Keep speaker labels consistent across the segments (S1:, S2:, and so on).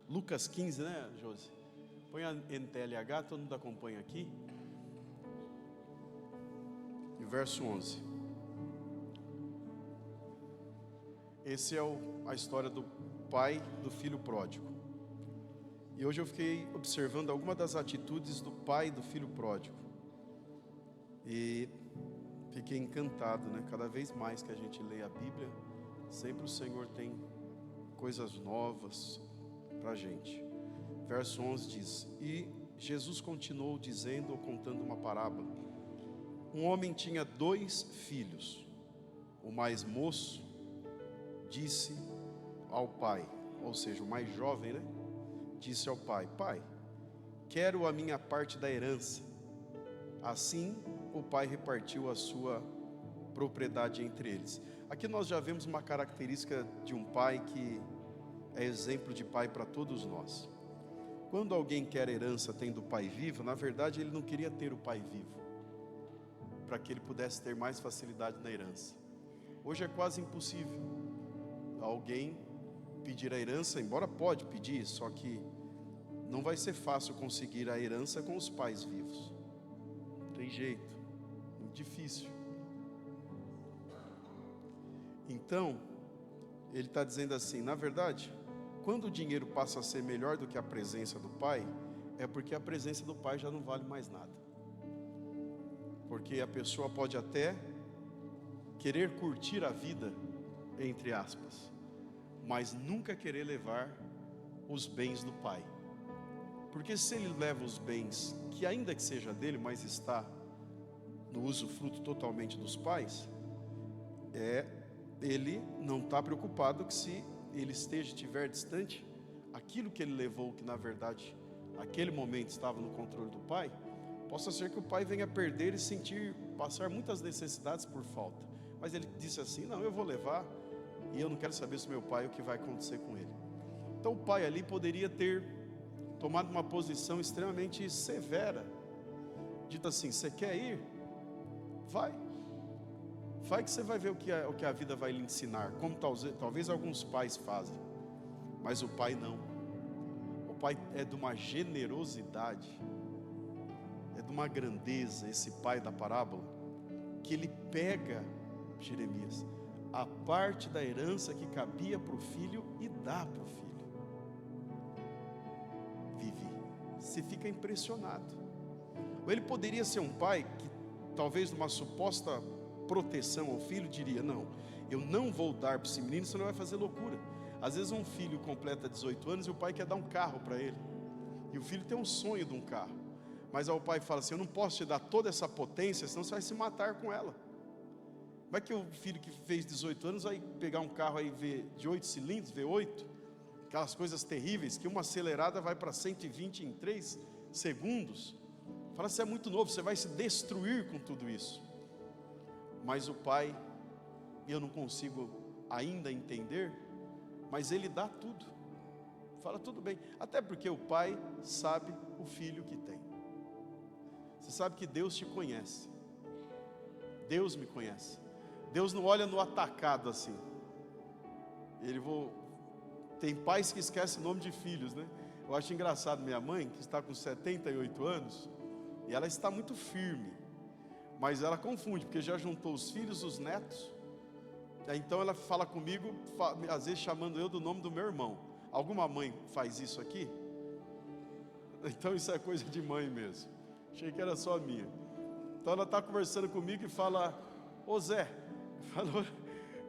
S1: Lucas 15, né, Josi? Põe a NTLH, todo mundo acompanha aqui. E verso 11. Esse é a história do pai do filho pródigo. E hoje eu fiquei observando algumas das atitudes do pai do filho pródigo. E fiquei encantado, né? Cada vez mais que a gente lê a Bíblia, sempre o Senhor tem coisas novas para a gente. Verso 11 diz: E Jesus continuou dizendo ou contando uma parábola. Um homem tinha 2 filhos. O mais moço disse ao pai, ou seja, o mais jovem, né? Disse ao pai: Pai, quero a minha parte da herança. Assim, o pai repartiu a sua propriedade entre eles. Aqui nós já vemos uma característica de um pai que é exemplo de pai para todos nós. Quando alguém quer herança tendo o pai vivo, na verdade ele não queria ter o pai vivo, para que ele pudesse ter mais facilidade na herança. Hoje é quase impossível alguém pedir a herança, embora pode pedir, só que não vai ser fácil conseguir a herança com os pais vivos. Não tem jeito, muito difícil. Então, ele está dizendo assim, na verdade, quando o dinheiro passa a ser melhor do que a presença do pai, é porque a presença do pai já não vale mais nada. Porque a pessoa pode até querer curtir a vida, entre aspas, mas nunca querer levar os bens do pai. Porque se ele leva os bens, que ainda que seja dele, mas está no usufruto totalmente dos pais, ele não está preocupado que se ele estiver distante, aquilo que ele levou, que na verdade, naquele momento estava no controle do pai, possa ser que o pai venha perder e passar muitas necessidades por falta. Mas ele disse assim, não, eu vou levar, e eu não quero saber se meu pai, o que vai acontecer com ele. Então o pai ali poderia ter tomado uma posição extremamente severa, dito assim, você quer ir? Vai que você vai ver o que a vida vai lhe ensinar, como talvez alguns pais fazem, mas o pai não. O pai é de uma generosidade, é de uma grandeza, esse pai da parábola, que ele pega, Jeremias, a parte da herança que cabia para o filho e dá para o filho. Vivi, você fica impressionado. Ou ele poderia ser um pai que talvez numa suposta proteção ao filho diria, não, eu não vou dar para esse menino, senão ele vai fazer loucura. Às vezes um filho completa 18 anos e o pai quer dar um carro para ele, e o filho tem um sonho de um carro, mas aí o pai fala assim, eu não posso te dar toda essa potência, senão você vai se matar com ela. Vai que o filho que fez 18 anos vai pegar um carro aí de 8 cilindros, V8, aquelas coisas terríveis, que uma acelerada vai para 120 em 3 segundos, fala, você é muito novo, você vai se destruir com tudo isso. Mas o pai, eu não consigo ainda entender, mas ele dá tudo, fala tudo bem, até porque o pai sabe o filho que tem. Você sabe que Deus te conhece, Deus me conhece, Deus não olha no atacado assim, tem pais que esquecem o nome de filhos, né? Eu acho engraçado, minha mãe, que está com 78 anos, e ela está muito firme, mas ela confunde, porque já juntou os filhos, os netos. Então ela fala comigo, às vezes chamando eu do nome do meu irmão. Alguma mãe faz isso aqui? Então isso é coisa de mãe mesmo. Achei que era só a minha. Então ela está conversando comigo e fala, ô Zé. Falou,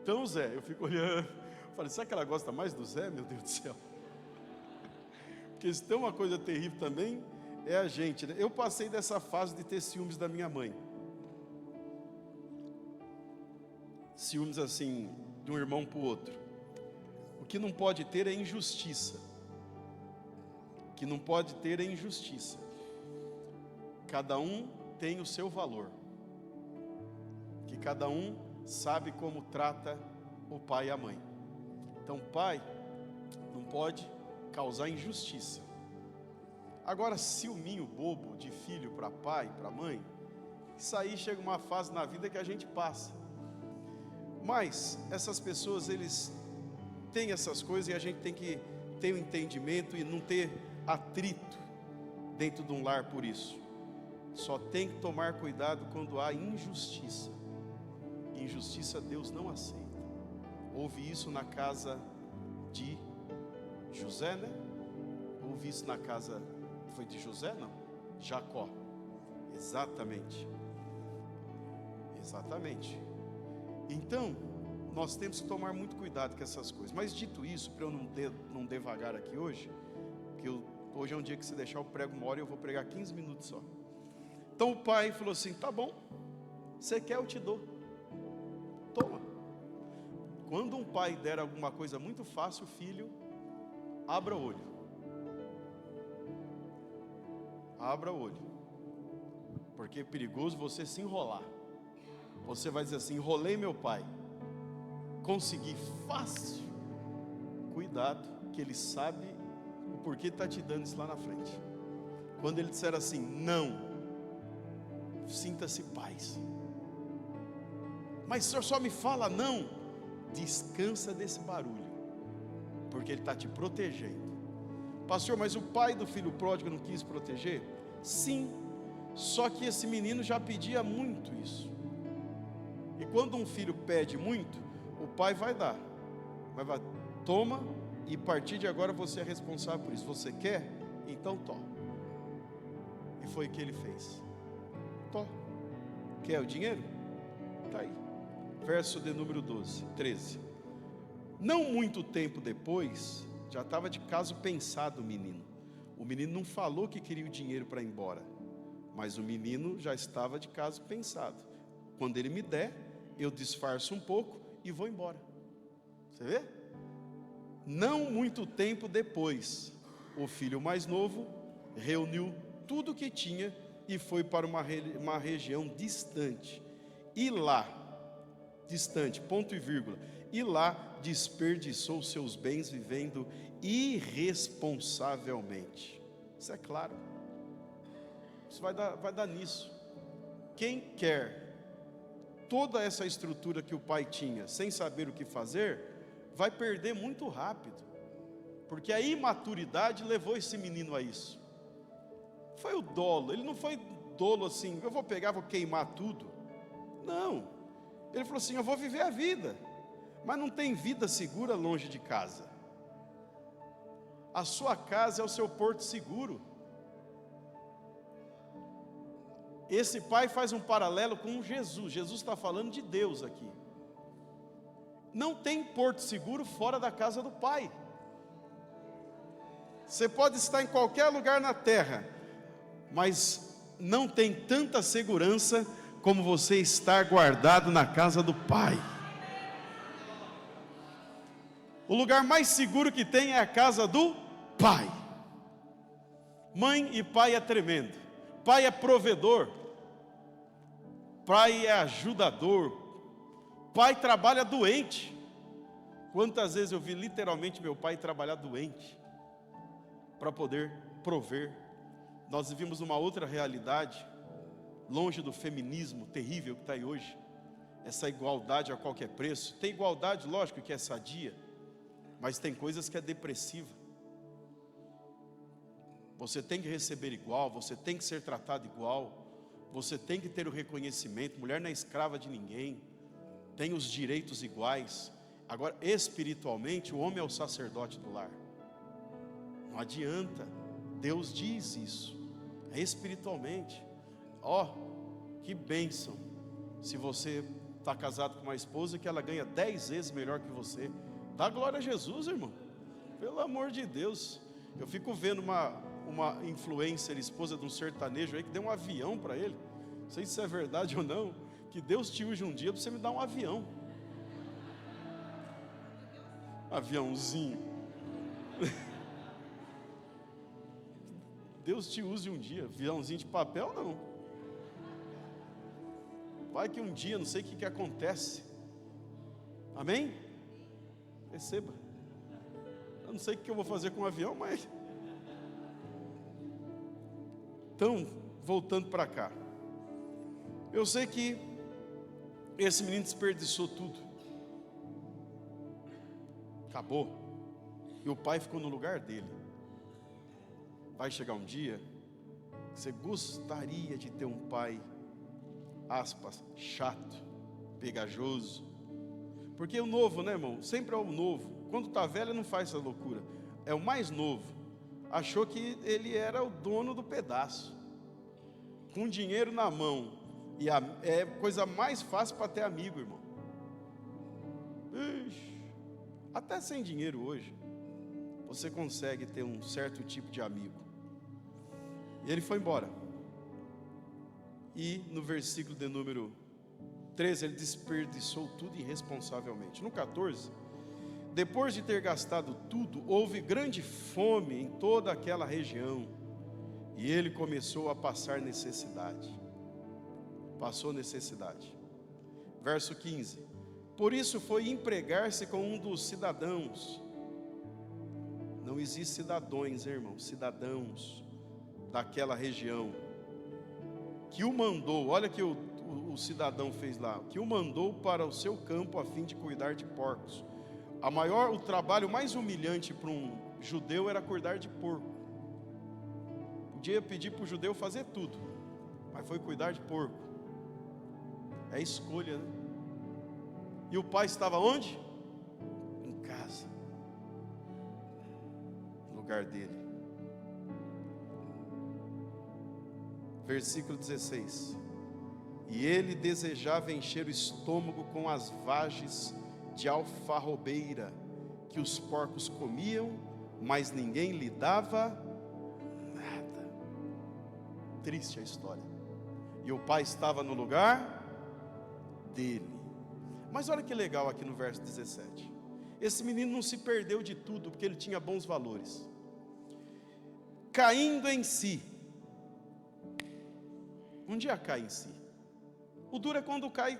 S1: então Zé, eu fico olhando. Falei, será que ela gosta mais do Zé? Meu Deus do céu. Porque se tem uma coisa terrível também, é a gente, né? Eu passei dessa fase de ter ciúmes da minha mãe. Ciúmes assim, de um irmão para o outro. O que não pode ter é injustiça. O que não pode ter é injustiça. Cada um tem o seu valor. Que cada um sabe como trata o pai e a mãe. Então o pai não pode causar injustiça. Agora, ciúminho bobo de filho para pai, para mãe, isso aí chega uma fase na vida que a gente passa. Mas essas pessoas, eles têm essas coisas e a gente tem que ter o entendimento e não ter atrito dentro de um lar por isso. Só tem que tomar cuidado quando há injustiça. Injustiça Deus não aceita. Houve isso na casa de José, né? Houve isso na casa, foi de José? Não, Jacó. Exatamente. Exatamente. Então, nós temos que tomar muito cuidado com essas coisas. Mas dito isso, para eu não devagar aqui hoje, que hoje é um dia que se deixar eu prego 1 hora e eu vou pregar 15 minutos só. Então o pai falou assim, tá bom, você quer, eu te dou. Toma. Quando um pai der alguma coisa muito fácil, o filho, abra o olho. Abra o olho. Porque é perigoso você se enrolar. Você vai dizer assim, enrolei meu pai. Consegui fácil. Cuidado, que ele sabe o porquê está te dando isso lá na frente. Quando ele disser assim, não, sinta-se paz. Mas o senhor só me fala não. Descansa desse barulho, porque ele está te protegendo. Pastor, mas o pai do filho pródigo não quis proteger? Sim, só que esse menino já pedia muito isso. E quando um filho pede muito, o pai vai dar. Vai, toma, e a partir de agora você é responsável por isso. Você quer? Então toma. E foi o que ele fez. Toma. Quer o dinheiro? Está aí. Verso de número 13. Não muito tempo depois, já estava de caso pensado o menino. O menino não falou que queria o dinheiro para ir embora, mas o menino já estava de caso pensado. Quando ele me der, eu disfarço um pouco e vou embora. Você vê? Não muito tempo depois, o filho mais novo reuniu tudo o que tinha e foi para uma região distante. E lá, distante, ponto e vírgula, e lá desperdiçou seus bens vivendo irresponsavelmente. Isso é claro. Isso vai dar nisso. Quem quer toda essa estrutura que o pai tinha, sem saber o que fazer, vai perder muito rápido. Porque a imaturidade levou esse menino a isso. Foi o dolo, ele não foi dolo assim, eu vou pegar, vou queimar tudo. Não. Ele falou assim, eu vou viver a vida. Mas não tem vida segura longe de casa. A sua casa é o seu porto seguro. Esse pai faz um paralelo com Jesus. Jesus está falando de Deus aqui. Não tem porto seguro fora da casa do pai. Você pode estar em qualquer lugar na terra, mas não tem tanta segurança como você estar guardado na casa do pai. O lugar mais seguro que tem é a casa do pai. Mãe e pai é tremendo. Pai é provedor. Pai é ajudador. Pai trabalha doente. Quantas vezes eu vi literalmente meu pai trabalhar doente para poder prover. Nós vivemos uma outra realidade, longe do feminismo terrível que está aí hoje. Essa igualdade a qualquer preço. Tem igualdade, lógico que é sadia, mas tem coisas que é depressiva. Você tem que receber igual, você tem que ser tratado igual, você tem que ter o reconhecimento. Mulher não é escrava de ninguém, tem os direitos iguais. Agora, espiritualmente, o homem é o sacerdote do lar. Não adianta, Deus diz isso, é espiritualmente. Que bênção, se você está casado com uma esposa que ela ganha 10 vezes melhor que você. Dá glória a Jesus, irmão, pelo amor de Deus. Eu fico vendo uma influencer, esposa de um sertanejo aí, que deu um avião para ele. Não sei se isso é verdade ou não. Que Deus te use um dia para você me dar um avião. Aviãozinho. Deus te use um dia. Aviãozinho de papel não. Vai que um dia, não sei o que acontece. Amém? Receba. Eu não sei o que eu vou fazer com o avião, mas... Então, voltando para cá. Eu sei que esse menino desperdiçou tudo. Acabou. e o pai ficou no lugar dele. Vai chegar um dia que você gostaria de ter um pai, aspas, chato, pegajoso. Porque o novo, né, irmão? Sempre é o novo. Quando está velho não faz essa loucura. É o mais novo. Achou que ele era o dono do pedaço, com dinheiro na mão. E é coisa mais fácil para ter amigo, irmão. Ixi, até sem dinheiro hoje você consegue ter um certo tipo de amigo. E ele foi embora. E no versículo de número 13, ele desperdiçou tudo irresponsavelmente. No 14, depois de ter gastado tudo, houve grande fome em toda aquela região, e ele começou a passar necessidade. Passou necessidade. Verso 15: por isso foi empregar-se com um dos cidadãos. Não existe cidadãos, irmão, cidadãos daquela região, que o mandou. Olha que o cidadão fez lá, que o mandou para o seu campo a fim de cuidar de porcos. O trabalho mais humilhante para um judeu era cuidar de porco. Podia pedir para o judeu fazer tudo, mas foi cuidar de porco. É escolha, né? E o pai estava onde? Em casa, no lugar dele. Versículo 16: e ele desejava encher o estômago com as vagens de alfarrobeira que os porcos comiam, mas ninguém lhe dava nada. Triste a história. E o pai estava no lugar dele. Mas olha que legal aqui no verso 17. Esse menino não se perdeu de tudo, porque ele tinha bons valores. Caindo em si. Um dia cai em si. O duro é quando cai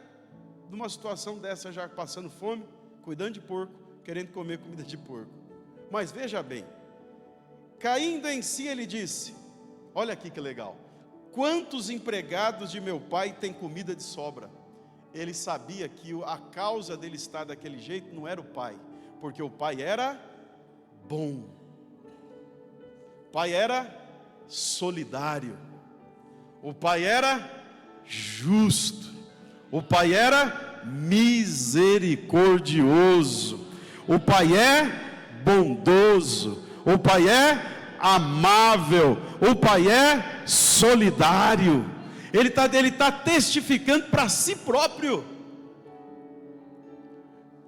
S1: numa situação dessa, já passando fome, cuidando de porco, querendo comer comida de porco. Mas veja bem, caindo em si, ele disse: olha aqui que legal, quantos empregados de meu pai têm comida de sobra? Ele sabia que a causa dele estar daquele jeito não era o pai, porque o pai era bom, o pai era solidário, o pai era justo, o pai era misericordioso, o pai é bondoso, o pai é amável, o pai é solidário. Ele está testificando para si próprio.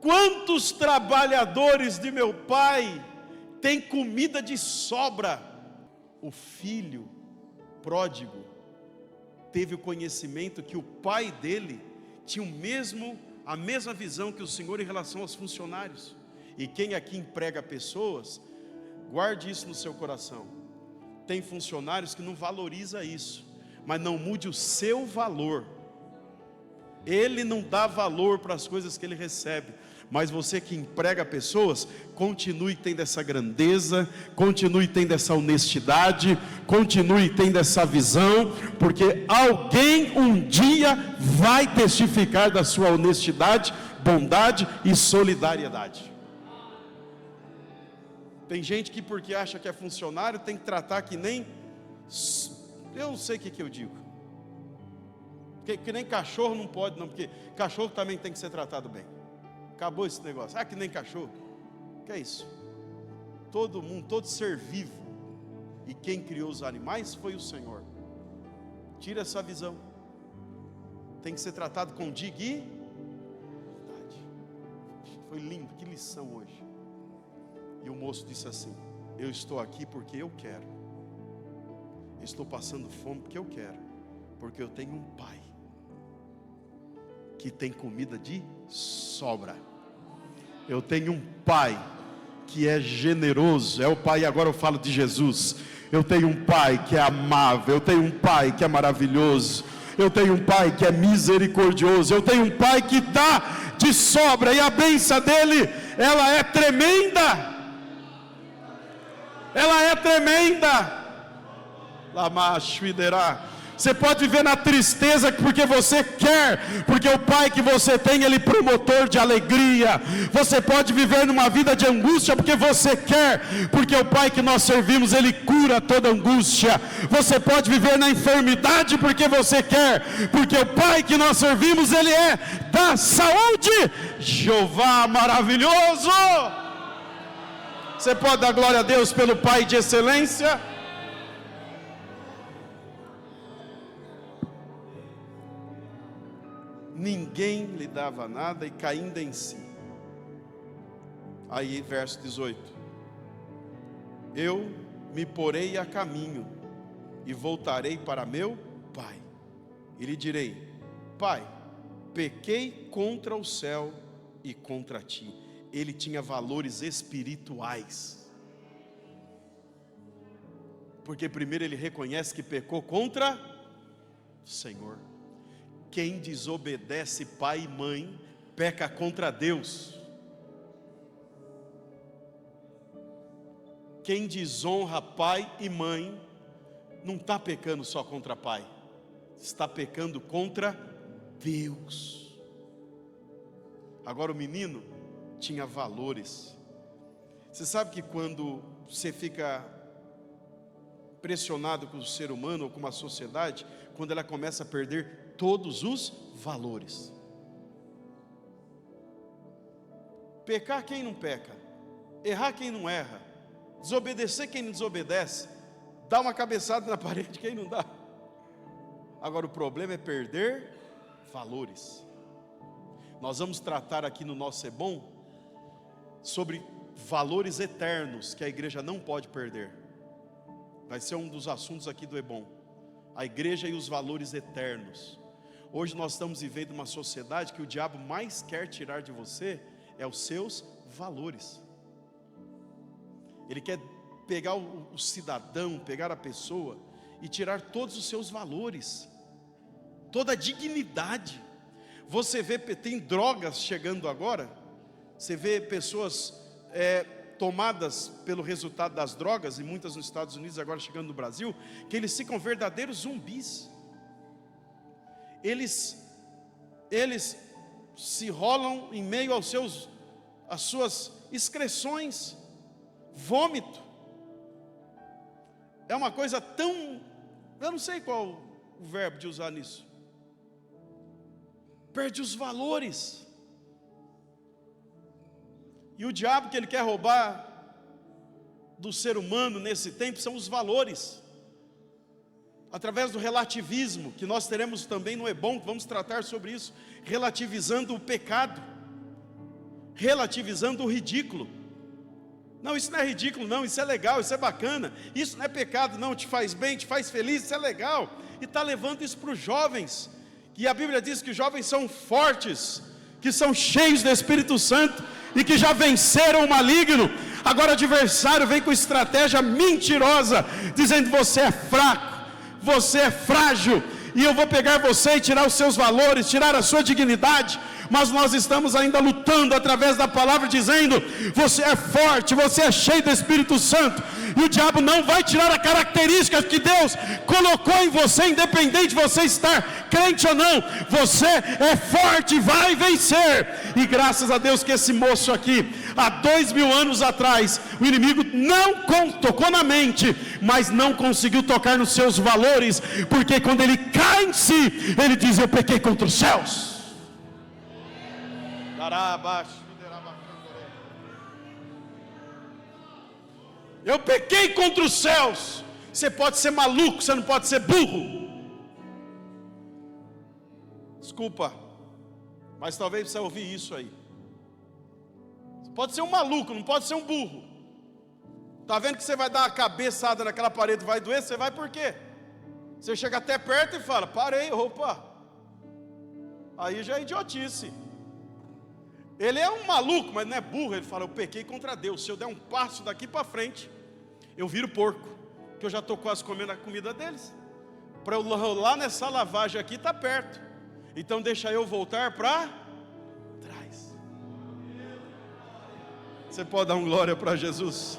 S1: Quantos trabalhadores de meu pai têm comida de sobra? O filho pródigo teve o conhecimento que o pai dele tinha a mesma visão que o Senhor em relação aos funcionários. E quem aqui emprega pessoas, guarde isso no seu coração. Tem funcionários que não valoriza isso, mas não mude o seu valor. Ele não dá valor para as coisas que ele recebe, mas você que emprega pessoas, continue tendo essa grandeza, continue tendo essa honestidade, continue tendo essa visão, porque alguém um dia vai testificar da sua honestidade, bondade e solidariedade. Tem gente que, porque acha que é funcionário, tem que tratar que nem... Eu não sei o que eu digo. Que nem cachorro não pode, não, porque cachorro também tem que ser tratado bem. Acabou esse negócio. Que nem cachorro. Que é isso? Todo mundo, todo ser vivo, e quem criou os animais foi o Senhor. Tira essa visão. Tem que ser tratado com dignidade. Foi lindo, que lição hoje. E o moço disse assim: eu estou aqui porque eu quero. Estou passando fome porque eu quero, porque eu tenho um pai que tem comida de sobra. Eu tenho um pai que é generoso. É o pai, agora eu falo de Jesus. Eu tenho um pai que é amável. Eu tenho um pai que é maravilhoso. Eu tenho um pai que é misericordioso. Eu tenho um pai que dá de sobra, e a bênção dele, ela é tremenda. Ela é tremenda. Você pode viver na tristeza porque você quer, porque o Pai que você tem, Ele é promotor de alegria. Você pode viver numa vida de angústia porque você quer, porque o Pai que nós servimos, Ele cura toda angústia. Você pode viver na enfermidade porque você quer, porque o Pai que nós servimos, Ele é da saúde. Jeová maravilhoso! Você pode dar glória a Deus pelo Pai de excelência? Ninguém lhe dava nada e caindo em si. Aí verso 18: eu me porei a caminho e voltarei para meu pai, e lhe direi: Pai, pequei contra o céu e contra ti. Ele tinha valores espirituais, porque primeiro ele reconhece que pecou contra o Senhor. Quem desobedece pai e mãe, peca contra Deus. Quem desonra pai e mãe, não está pecando só contra pai, está pecando contra Deus. Agora o menino tinha valores. Você sabe que quando você fica pressionado com o ser humano ou com uma sociedade, quando ela começa a perder todos os valores. Pecar quem não peca, errar quem não erra, desobedecer quem não desobedece, dar uma cabeçada na parede quem não dá. Agora o problema é perder valores. Nós vamos tratar aqui no nosso É Bom sobre valores eternos que a igreja não pode perder. Vai ser um dos assuntos aqui do É Bom, a igreja e os valores eternos. Hoje nós estamos vivendo uma sociedade que o diabo mais quer tirar de você é os seus valores. Ele quer pegar o cidadão, pegar a pessoa e tirar todos os seus valores, toda a dignidade. Você vê, tem drogas chegando agora, você vê pessoas tomadas pelo resultado das drogas, e muitas nos Estados Unidos, agora chegando no Brasil, que eles ficam verdadeiros zumbis. Eles se rolam em meio às suas excreções, vômito. É uma coisa tão, eu não sei qual o verbo de usar nisso. Perde os valores. E o diabo que ele quer roubar do ser humano nesse tempo são os valores. Através do relativismo, que nós teremos também no É Bom, vamos tratar sobre isso, relativizando o pecado, relativizando o ridículo. Não, isso não é ridículo não, isso é legal, isso é bacana, isso não é pecado não, te faz bem, te faz feliz, isso é legal. E está levando isso para os jovens, e a Bíblia diz que os jovens são fortes, que são cheios do Espírito Santo, e que já venceram o maligno. Agora o adversário vem com estratégia mentirosa, dizendo: você é fraco, você é frágil, e eu vou pegar você e tirar os seus valores, tirar a sua dignidade. Mas nós estamos ainda lutando através da palavra, dizendo: você é forte, você é cheio do Espírito Santo, e o diabo não vai tirar a característica que Deus colocou em você, independente de você estar crente ou não. Você é forte, vai vencer. E graças a Deus que esse moço aqui, há 2000 anos atrás, o inimigo não tocou na mente, mas não conseguiu tocar nos seus valores, porque quando ele cai em si, ele diz: eu pequei contra os céus. Eu pequei contra os céus. Você pode ser maluco, você não pode ser burro. Desculpa, mas talvez você ouvir isso aí. Você pode ser um maluco, não pode ser um burro. Está vendo que você vai dar uma cabeçada naquela parede, vai doer? Você vai por quê? Você chega até perto e fala: parei, opa. Aí já é idiotice. Ele é um maluco, mas não é burro. Ele fala: eu pequei contra Deus. Se eu der um passo daqui para frente, eu viro porco, que eu já estou quase comendo a comida deles. Para eu rolar nessa lavagem aqui, está perto. Então deixa eu voltar para trás. Você pode dar um glória para Jesus?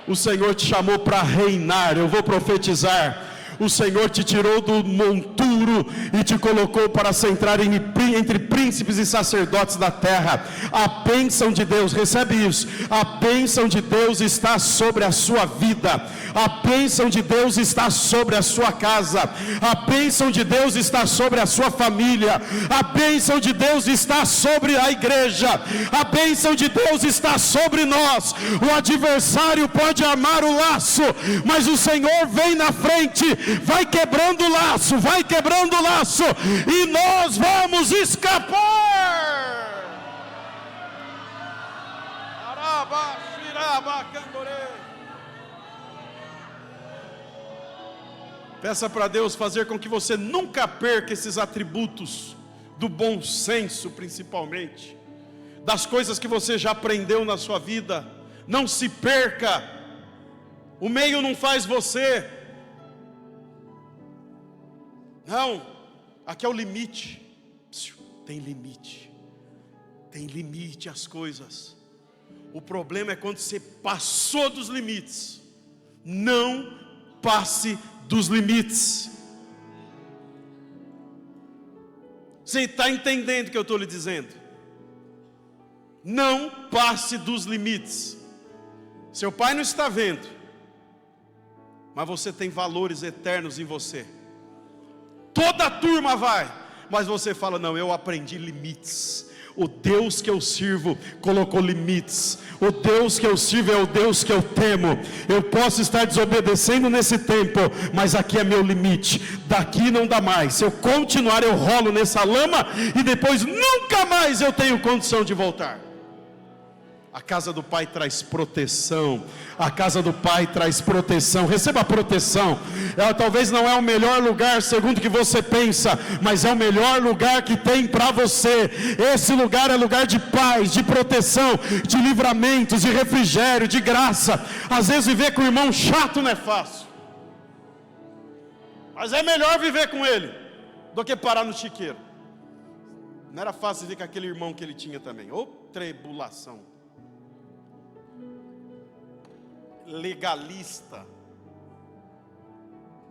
S1: O Senhor te chamou para reinar. Eu vou profetizar. O Senhor te tirou do monturo e te colocou para sentar entre príncipes e sacerdotes da terra. A bênção de Deus, recebe isso, a bênção de Deus está sobre a sua vida, a bênção de Deus está sobre a sua casa, a bênção de Deus está sobre a sua família, a bênção de Deus está sobre a igreja, a bênção de Deus está sobre nós. O adversário pode armar o laço, mas o Senhor vem na frente, vai quebrando o laço, vai quebrando o laço, e nós vamos escapar. Peça para Deus fazer com que você nunca perca esses atributos do bom senso, principalmente, das coisas que você já aprendeu na sua vida. Não se perca. O meio não faz você. Não, aqui é o limite. Tem limite. Tem limite às coisas. O problema é quando você passou dos limites. Não passe dos limites. Você está entendendo o que eu estou lhe dizendo? Não passe dos limites. Seu pai não está vendo, mas você tem valores eternos em você. Toda a turma vai, mas você fala: não, eu aprendi limites. O Deus que eu sirvo colocou limites. O Deus que eu sirvo é o Deus que eu temo. Eu posso estar desobedecendo nesse tempo, mas aqui é meu limite. Daqui não dá mais. Se eu continuar, eu rolo nessa lama e depois nunca mais eu tenho condição de voltar. A casa do Pai traz proteção. A casa do Pai traz proteção. Receba a proteção. Ela talvez não é o melhor lugar segundo o que você pensa, mas é o melhor lugar que tem para você. Esse lugar é lugar de paz, de proteção, de livramentos, de refrigério, de graça. Às vezes viver com um irmão chato não é fácil, mas é melhor viver com ele do que parar no chiqueiro. Não era fácil viver com aquele irmão que ele tinha também. Ô tribulação. Legalista.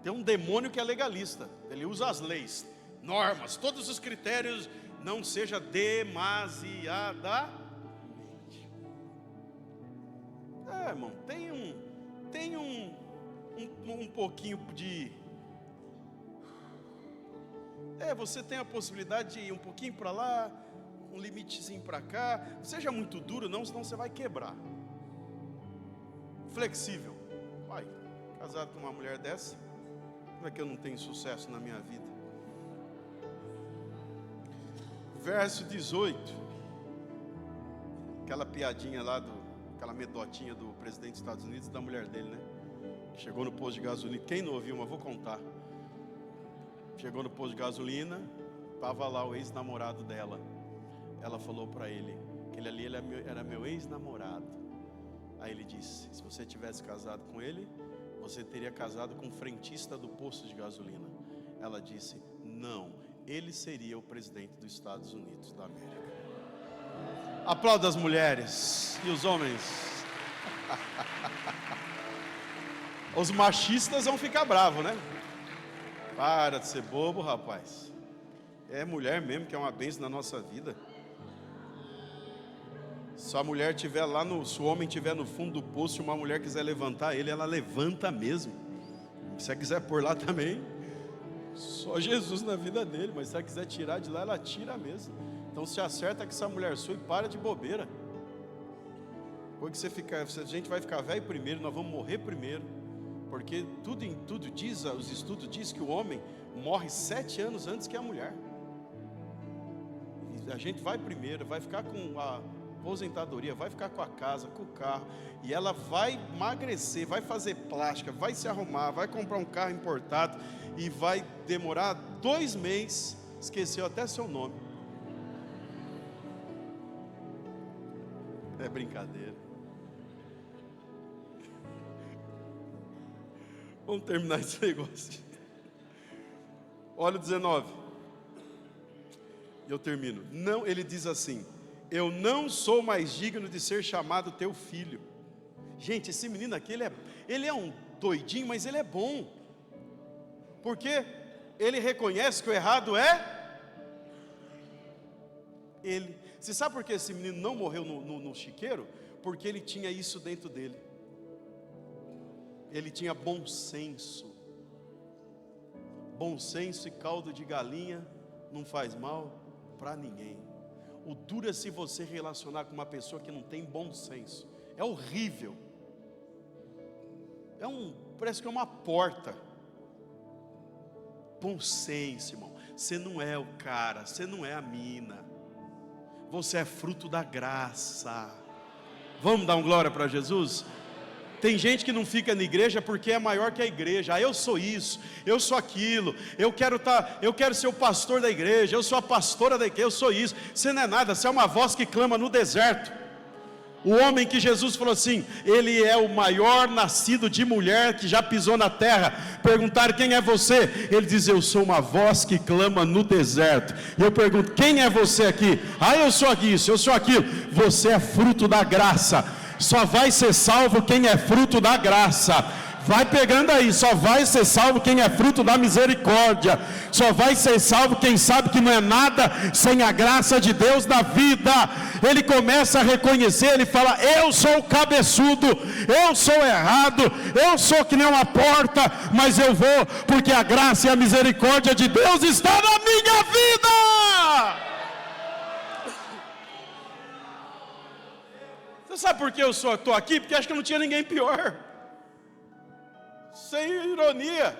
S1: Tem um demônio que é legalista. Ele usa as leis, normas, todos os critérios. Não seja demasiadamente. Irmão, tem um pouquinho de. Você tem a possibilidade de ir um pouquinho para lá, um limitezinho para cá. Não seja muito duro, não, senão você vai quebrar. Flexível. Pai, casado com uma mulher dessa, como é que eu não tenho sucesso na minha vida? Verso 18. Aquela piadinha lá, aquela medotinha do presidente dos Estados Unidos e da mulher dele, né? Chegou no posto de gasolina. Quem não ouviu, mas vou contar. Chegou no posto de gasolina, estava lá o ex-namorado dela. Ela falou para ele que ele ali era meu ex-namorado. Aí ele disse: se você tivesse casado com ele, você teria casado com o frentista do posto de gasolina. Ela disse: não, ele seria o presidente dos Estados Unidos da América. Aplauda as mulheres e os homens. Os machistas vão ficar bravos, né? Para de ser bobo, rapaz. É mulher mesmo que é uma bênção na nossa vida. Se a mulher tiver lá se o homem estiver no fundo do poço, se uma mulher quiser levantar ele, ela levanta mesmo. Se ela quiser pôr lá também, só Jesus na vida dele. Mas se ela quiser tirar de lá, ela tira mesmo. Então se acerta com essa mulher sua e para de bobeira. Porque a gente vai ficar velho primeiro, nós vamos morrer primeiro. Porque tudo diz, os estudos dizem que o homem morre 7 anos antes que a mulher. E a gente vai primeiro, vai ficar com a aposentadoria, vai ficar com a casa, com o carro, e ela vai emagrecer, vai fazer plástica, vai se arrumar, vai comprar um carro importado, e vai demorar 2 meses, esqueceu até seu nome. É brincadeira. Vamos terminar esse negócio. Olha o 19. E eu termino. Não, ele diz assim: eu não sou mais digno de ser chamado teu filho. Gente, esse menino aqui, ele é um doidinho, mas ele é bom. Porque ele reconhece que o errado é ele. Você sabe por que esse menino não morreu no chiqueiro? Porque ele tinha isso dentro dele. Ele tinha bom senso. Bom senso e caldo de galinha não faz mal para ninguém. O duro é se você relacionar com uma pessoa que não tem bom senso. É horrível. Parece que é uma porta. Bom senso, irmão. Você não é o cara, você não é a mina. Você é fruto da graça. Vamos dar um glória para Jesus? Tem gente que não fica na igreja porque é maior que a igreja. Eu sou isso, eu sou aquilo, eu quero ser o pastor da igreja, eu sou a pastora da igreja, eu sou isso. Você não é nada, você é uma voz que clama no deserto. O homem que Jesus falou assim, ele é o maior nascido de mulher que já pisou na terra. Perguntaram, quem é você? Ele diz, eu sou uma voz que clama no deserto. E eu pergunto, quem é você aqui? Eu sou isso, eu sou aquilo. Você é fruto da graça. Só vai ser salvo quem é fruto da graça. Vai pegando aí, só vai ser salvo quem é fruto da misericórdia. Só vai ser salvo quem sabe que não é nada sem a graça de Deus na vida. Ele começa a reconhecer, ele fala, eu sou o cabeçudo, eu sou errado, eu sou que nem uma porta, mas eu vou, porque a graça e a misericórdia de Deus está na minha vida. Você sabe por que eu estou aqui? Porque acho que não tinha ninguém pior. Sem ironia,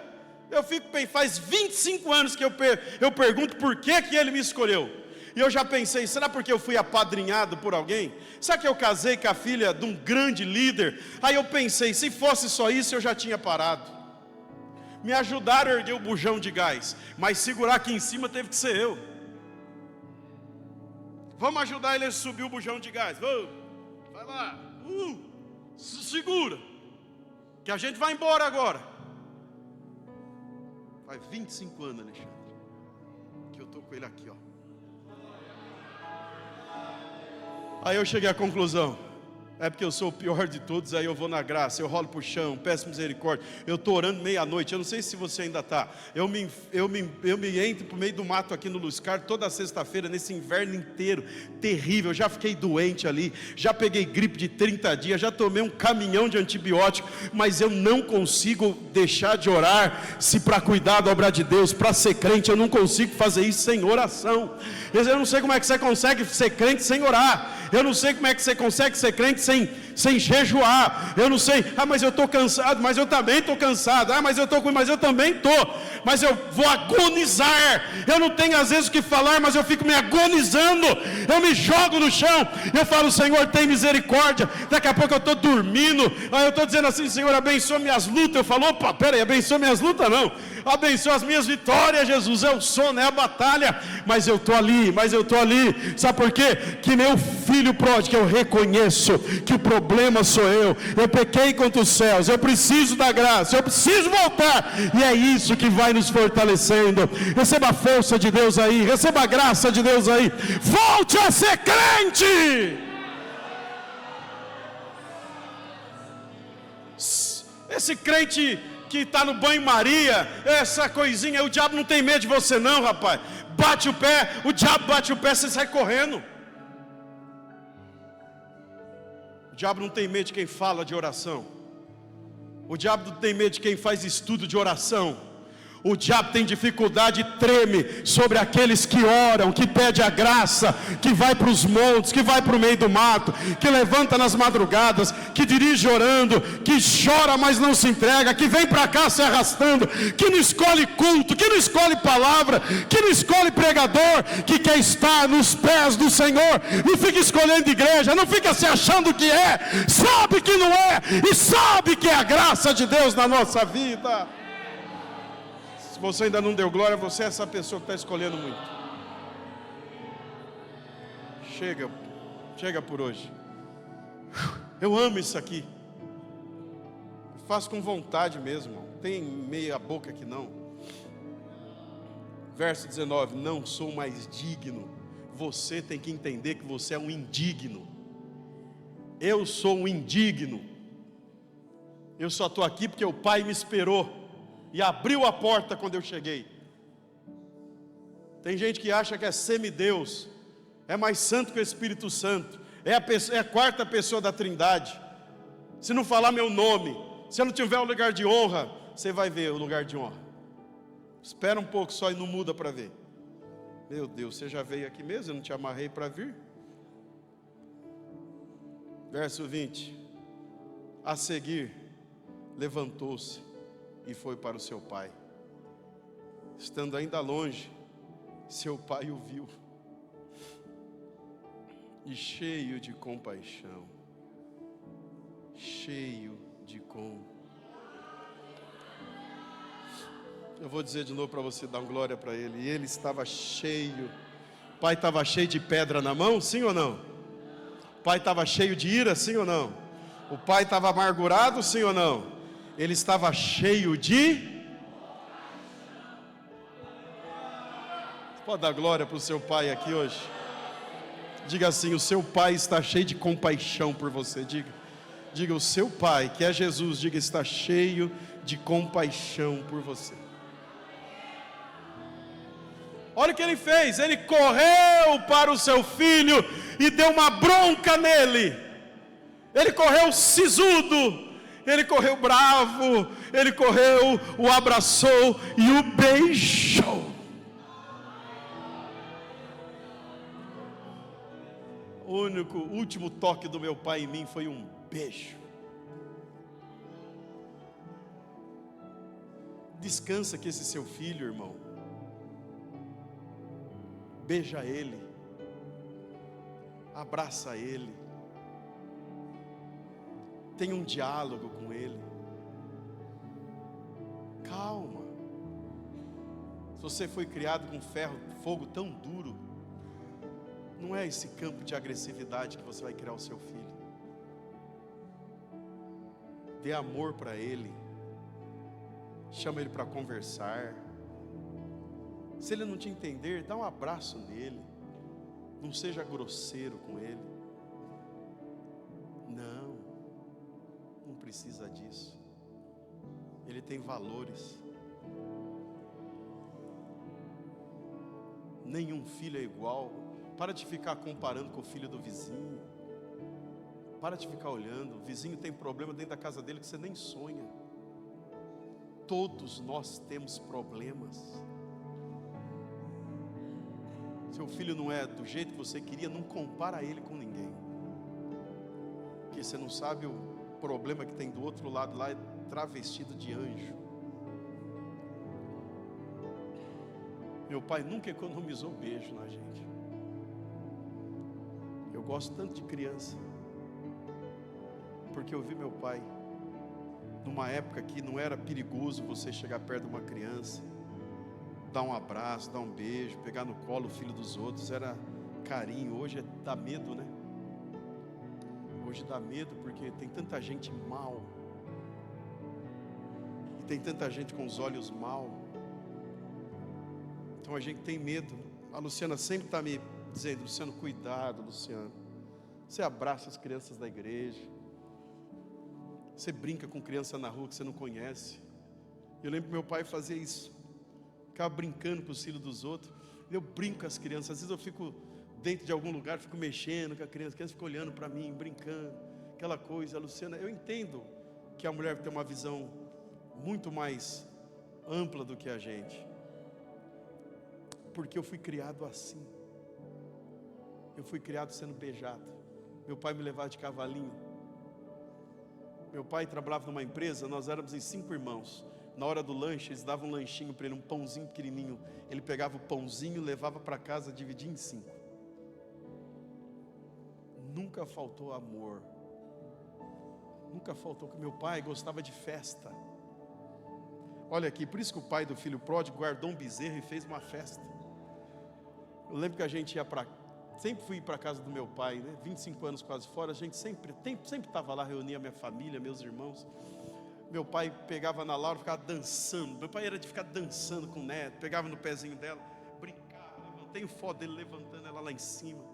S1: eu fico bem, faz 25 anos que eu pergunto por que ele me escolheu. E eu já pensei, será porque eu fui apadrinhado por alguém? Será que eu casei com a filha de um grande líder? Aí eu pensei, se fosse só isso eu já tinha parado. Me ajudaram a erguer o bujão de gás, mas segurar aqui em cima teve que ser eu. Vamos ajudar ele a subir o bujão de gás, vamos. Vai lá, segura, que a gente vai embora agora. Faz 25 anos, Alexandre, que eu estou com ele aqui, ó. Aí eu cheguei à conclusão, é porque eu sou o pior de todos, aí eu vou na graça, eu rolo pro chão, peço misericórdia, eu estou orando meia-noite, eu não sei se você ainda está, eu me entro pro meio do mato aqui no Luscar, toda sexta-feira, nesse inverno inteiro, terrível, eu já fiquei doente ali, já peguei gripe de 30 dias, já tomei um caminhão de antibiótico, mas eu não consigo deixar de orar, se para cuidar da obra de Deus, para ser crente, eu não consigo fazer isso sem oração. Eu não sei como é que você consegue ser crente sem orar, eu não sei como é que você consegue ser crente sem jejuar, eu não sei, mas eu estou cansado, mas eu também estou cansado, mas eu também estou, mas eu vou agonizar, eu não tenho às vezes o que falar, mas eu fico me agonizando, eu me jogo no chão, eu falo, Senhor, tem misericórdia, daqui a pouco eu estou dormindo, aí eu estou dizendo assim, Senhor, abençoa minhas lutas, eu falo, opa, peraí, abençoa minhas lutas não, abençoa as minhas vitórias, Jesus, é o sono, é a batalha, mas eu estou ali, sabe por quê? Que meu filho pródigo, eu reconheço que o problema sou eu pequei contra os céus, eu preciso da graça, eu preciso voltar, e é isso que vai nos fortalecendo. Receba a força de Deus aí, receba a graça de Deus aí, volte a ser crente. Esse crente que está no banho-maria, essa coisinha, o diabo não tem medo de você não, rapaz. Bate o pé, o diabo bate o pé, você sai correndo. O diabo não tem medo de quem fala de oração. O diabo não tem medo de quem faz estudo de oração. O diabo tem dificuldade e treme sobre aqueles que oram, que pedem a graça, que vai para os montes, que vai para o meio do mato, que levanta nas madrugadas, que dirige orando, que chora mas não se entrega, que vem para cá se arrastando, que não escolhe culto, que não escolhe palavra, que não escolhe pregador, que quer estar nos pés do Senhor, não fica escolhendo igreja, não fica se achando que é, sabe que não é, e sabe que é a graça de Deus na nossa vida. Se você ainda não deu glória, você é essa pessoa que está escolhendo muito. Chega por hoje. Eu amo isso aqui. Faço com vontade mesmo. Não tem meia boca aqui não. Verso 19: não sou mais digno. Você tem que entender que você é um indigno. Eu sou um indigno. Eu só estou aqui porque o Pai me esperou. e abriu a porta quando eu cheguei. Tem gente que acha que é semideus, é mais santo que o Espírito Santo, é a quarta pessoa da Trindade. Se não falar meu nome, se eu não tiver o lugar de honra, você vai ver o lugar de honra. Espera um pouco só e não muda para ver. Meu Deus, você já veio aqui mesmo? Eu não te amarrei para vir? Verso 20. A seguir, levantou-se e foi para o seu pai. Estando ainda longe, seu pai o viu, e cheio de compaixão, eu vou dizer de novo para você dar glória para ele. E ele estava cheio. O pai estava cheio de pedra na mão, sim ou não? O pai estava cheio de ira, sim ou não? O pai estava amargurado, sim ou não? Ele estava cheio de... Você pode dar glória para o seu pai aqui hoje? Diga assim: o seu pai está cheio de compaixão por você. Diga, o seu pai, que é Jesus, diga, está cheio de compaixão por você. Olha o que ele fez, ele correu para o seu filho e deu uma bronca nele. Ele correu sisudo, ele correu bravo, ele correu, o abraçou e o beijou. O último toque do meu pai em mim foi um beijo. Descansa que esse seu filho, irmão, beija ele, abraça ele, tem um diálogo com ele. Calma. Se você foi criado com fogo tão duro, não é esse campo de agressividade que você vai criar o seu filho. Dê amor para ele, chama ele para conversar. Se ele não te entender, dá um abraço nele, não seja grosseiro com ele. Não precisa disso. Ele tem valores. Nenhum filho é igual. Para de ficar comparando com o filho do vizinho. Para de ficar olhando. O vizinho tem problema dentro da casa dele que você nem sonha. Todos nós temos problemas. Seu filho não é do jeito que você queria, não compara ele com ninguém. Porque você não sabe o problema que tem do outro lado lá, é travestido de anjo. Meu pai nunca economizou beijo na gente. Eu gosto tanto de criança, porque eu vi meu pai numa época que não era perigoso você chegar perto de uma criança, dar um abraço, dar um beijo, pegar no colo o filho dos outros, era carinho. Hoje dá medo, né? Hoje dá medo porque tem tanta gente mal, e tem tanta gente com os olhos mal. Então a gente tem medo. A Luciana sempre está me dizendo: Luciano, cuidado, Luciano. Você abraça as crianças da igreja, você brinca com criança na rua que você não conhece. Eu lembro que meu pai fazia isso, ficava brincando com os filhos dos outros. Eu brinco com as crianças. Às vezes eu fico dentro de algum lugar, fico mexendo com a criança fica olhando para mim, brincando, aquela coisa. A Luciana, eu entendo que a mulher tem uma visão muito mais ampla do que a gente, porque eu fui criado assim. Eu fui criado sendo beijado. Meu pai me levava de cavalinho. Meu pai trabalhava numa empresa, nós éramos em 5 irmãos. Na hora do lanche, eles davam um lanchinho para ele, um pãozinho pequenininho. Ele pegava o pãozinho, levava para casa, dividia em 5. Nunca faltou amor. Nunca faltou, que meu pai gostava de festa. Olha aqui, por isso que o pai do filho pródigo guardou um bezerro e fez uma festa. Eu lembro que a gente ia sempre fui para a casa do meu pai, né? 25 anos quase fora, a gente sempre estava lá, reunia minha família, meus irmãos. Meu pai pegava na Laura, ficava dançando. Meu pai era de ficar dançando com o neto, pegava no pezinho dela, brincava. Tenho foto dele levantando ela lá em cima.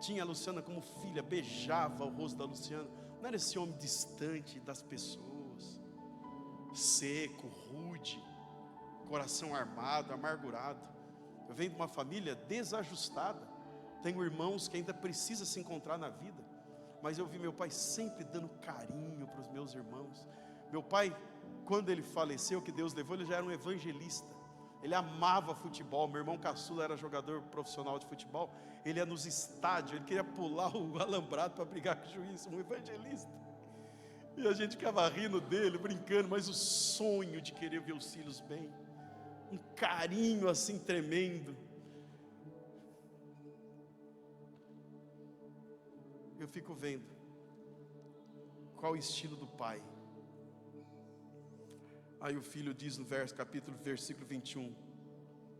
S1: Tinha a Luciana como filha, beijava o rosto da Luciana. Não era esse homem distante das pessoas, seco, rude. coração armado, amargurado. Eu venho de uma família desajustada. Tenho irmãos que ainda precisam se encontrar na vida. Mas eu vi meu pai sempre dando carinho para os meus irmãos. Meu pai, quando ele faleceu, que Deus levou, ele já era um evangelista. Ele amava futebol. Meu irmão caçula era jogador profissional de futebol. Ele ia nos estádios, ele queria pular o alambrado para brigar com o juiz, um evangelista. E a gente ficava rindo dele, brincando, mas o sonho de querer ver os filhos bem, um carinho assim tremendo. Eu fico vendo qual o estilo do pai. Aí o filho diz no versículo 21,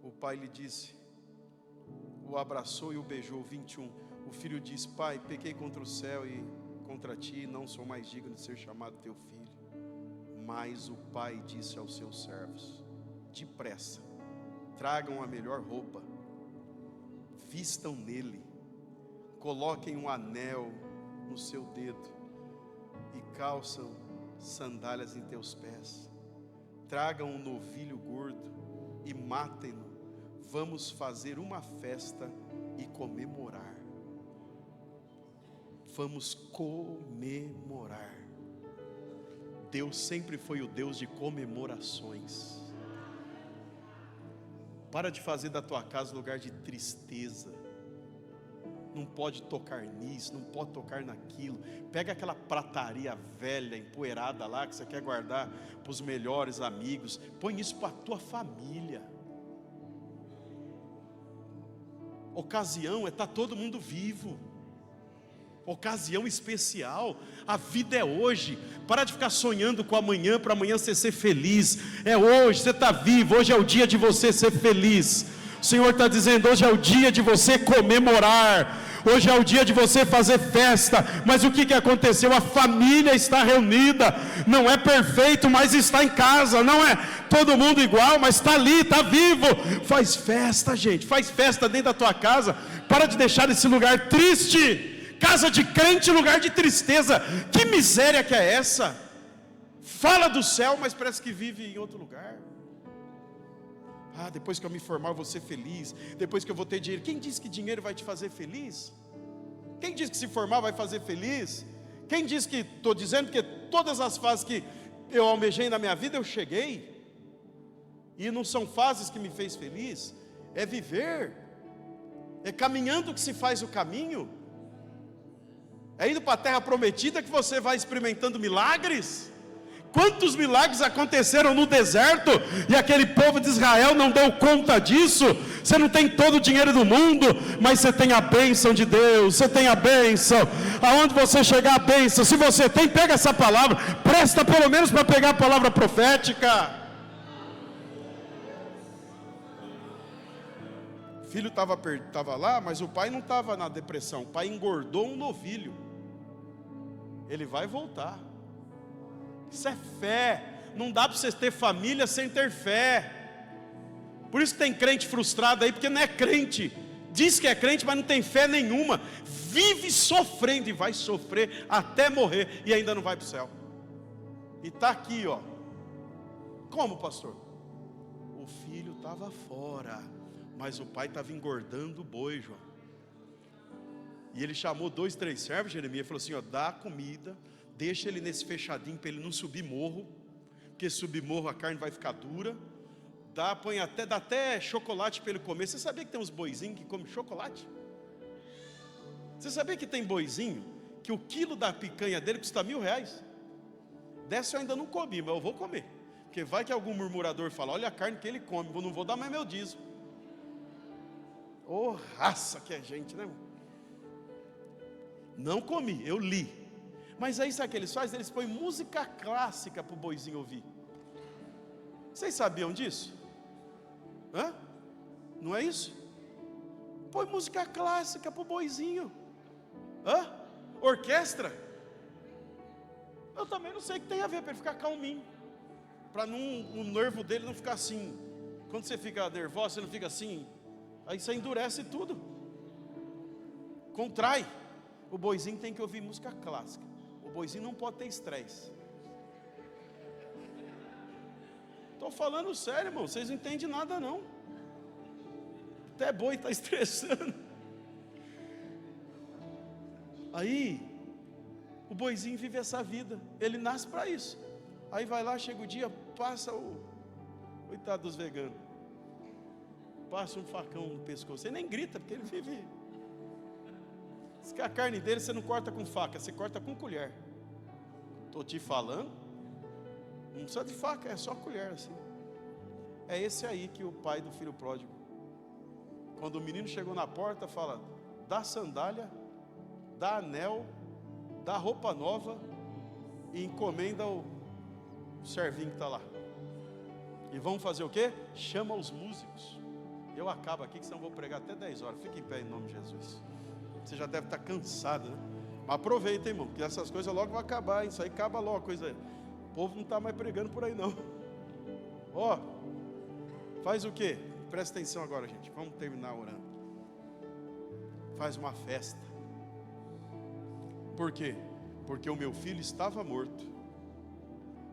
S1: o pai lhe disse, o abraçou e o beijou. 21, o filho diz: pai, pequei contra o céu e contra ti, não sou mais digno de ser chamado teu filho. Mas o pai disse aos seus servos: depressa, tragam a melhor roupa, vistam nele, coloquem um anel no seu dedo e calçam sandálias em teus pés. Tragam um novilho gordo e matem-no. Vamos fazer uma festa e comemorar. Vamos comemorar. Deus sempre foi o Deus de comemorações. Para de fazer da tua casa lugar de tristeza. Não pode tocar nisso, não pode tocar naquilo. Pega aquela prataria velha, empoeirada lá, que você quer guardar para os melhores amigos. Põe isso para a tua família. Ocasião é estar todo mundo vivo. Ocasião especial. A vida é hoje. Para de ficar sonhando com amanhã, para amanhã você ser feliz. É hoje, você está vivo. Hoje é o dia de você ser feliz. O Senhor está dizendo: hoje é o dia de você comemorar. Hoje é o dia de você fazer festa. Mas o que aconteceu? A família está reunida. Não é perfeito, mas está em casa. Não é todo mundo igual, mas está ali, está vivo. Faz festa, gente. Faz festa dentro da tua casa. Para de deixar esse lugar triste. Casa de crente, lugar de tristeza. Que miséria que é essa? Fala do céu, mas parece que vive em outro lugar. Ah, depois que eu me formar eu vou ser feliz. Depois que eu vou ter dinheiro. Quem disse que dinheiro vai te fazer feliz? Quem disse que se formar vai fazer feliz? Quem disse que, estou dizendo que todas as fases que eu almejei na minha vida eu cheguei. E não são fases que me fez feliz. É viver. É caminhando que se faz o caminho. É indo para a terra prometida que você vai experimentando milagres. Quantos milagres aconteceram no deserto e aquele povo de Israel não deu conta disso? Você não tem todo o dinheiro do mundo, mas você tem a bênção de Deus. Você tem a bênção. Aonde você chegar, a bênção. Se você tem, pega essa palavra. Presta pelo menos para pegar a palavra profética. O filho estava lá, mas o pai não estava na depressão. O pai engordou um novilho. Ele vai voltar. Isso é fé. Não dá para você ter família sem ter fé. Por isso que tem crente frustrado aí, porque não é crente. Diz que é crente, mas não tem fé nenhuma. Vive sofrendo e vai sofrer até morrer e ainda não vai para o céu. E está aqui, ó. Como, pastor? O filho estava fora, mas o pai estava engordando o boi, João. E ele chamou 2, 3 servos, Jeremias, e falou assim: ó, dá comida, deixa ele nesse fechadinho para ele não subir morro, porque se subir morro a carne vai ficar dura. Dá até chocolate para ele comer. Você sabia que tem uns boizinhos que comem chocolate? Você sabia que tem boizinho que o quilo da picanha dele custa R$1.000? Dessa eu ainda não comi, mas eu vou comer, porque vai que algum murmurador fala: olha a carne que ele come, eu não vou dar mais meu dízimo. Ô, raça que é gente, né, irmão? Não comi, eu li. Mas aí sabe o que eles fazem? Eles põem música clássica para o boizinho ouvir. Vocês sabiam disso? Hã? Não é isso? Põe música clássica para o boizinho. Hã? Orquestra? Eu também não sei o que tem a ver, para ele ficar calminho, para o nervo dele não ficar assim. Quando você fica nervoso, você não fica assim. Aí você endurece tudo. Contrai. O boizinho tem que ouvir música clássica. O boizinho não pode ter estresse. Estou falando sério, irmão, vocês não entendem nada não. Até boi está estressando. Aí, o boizinho vive essa vida, ele nasce para isso. Aí vai lá, chega o dia, passa coitado dos veganos, passa um facão no pescoço, você nem grita, porque ele vive. Diz que a carne dele você não corta com faca, você corta com colher. Estou te falando, não precisa de faca, é só colher assim. É esse aí que o pai do filho pródigo, quando o menino chegou na porta, fala: dá sandália, dá anel, dá roupa nova e encomenda o servinho que está lá. E vamos fazer o quê? Chama os músicos. Eu acabo aqui, que senão eu vou pregar até 10 horas. Fique em pé em nome de Jesus. Você já deve estar cansado, né? Mas aproveita, irmão, porque essas coisas logo vão acabar, hein? Isso aí acaba logo, coisa. O povo não está mais pregando por aí não. Ó, faz o quê? Presta atenção agora, gente. Vamos terminar orando. Faz uma festa. Por quê? Porque o meu filho estava morto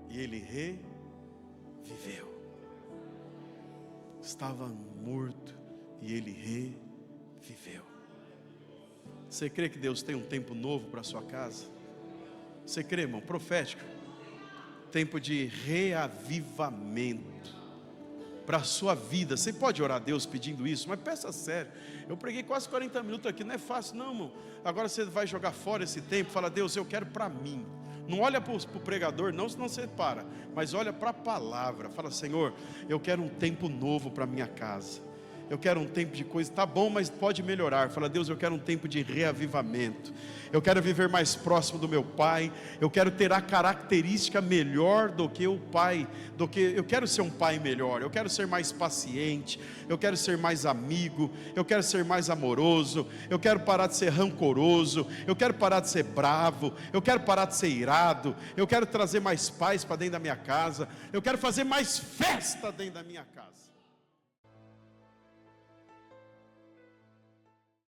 S1: e ele reviveu. Estava morto e ele reviveu. Você crê que Deus tem um tempo novo para a sua casa? Você crê, irmão? Profético. Tempo de reavivamento para a sua vida. Você pode orar a Deus pedindo isso, mas peça sério. Eu preguei quase 40 minutos aqui, não é fácil não, irmão. Agora você vai jogar fora esse tempo, fala: Deus, eu quero para mim. Não olha para o pregador não, senão você para. Mas olha para a palavra, fala: Senhor, eu quero um tempo novo para minha casa. Eu quero um tempo de coisa, tá bom, mas pode melhorar. Fala: Deus, eu quero um tempo de reavivamento. Eu quero viver mais próximo do meu pai. Eu quero ter a característica melhor do que o pai, eu quero ser um pai melhor. Eu quero ser mais paciente. Eu quero ser mais amigo. Eu quero ser mais amoroso. Eu quero parar de ser rancoroso. Eu quero parar de ser bravo. Eu quero parar de ser irado. Eu quero trazer mais paz para dentro da minha casa. Eu quero fazer mais festa dentro da minha casa.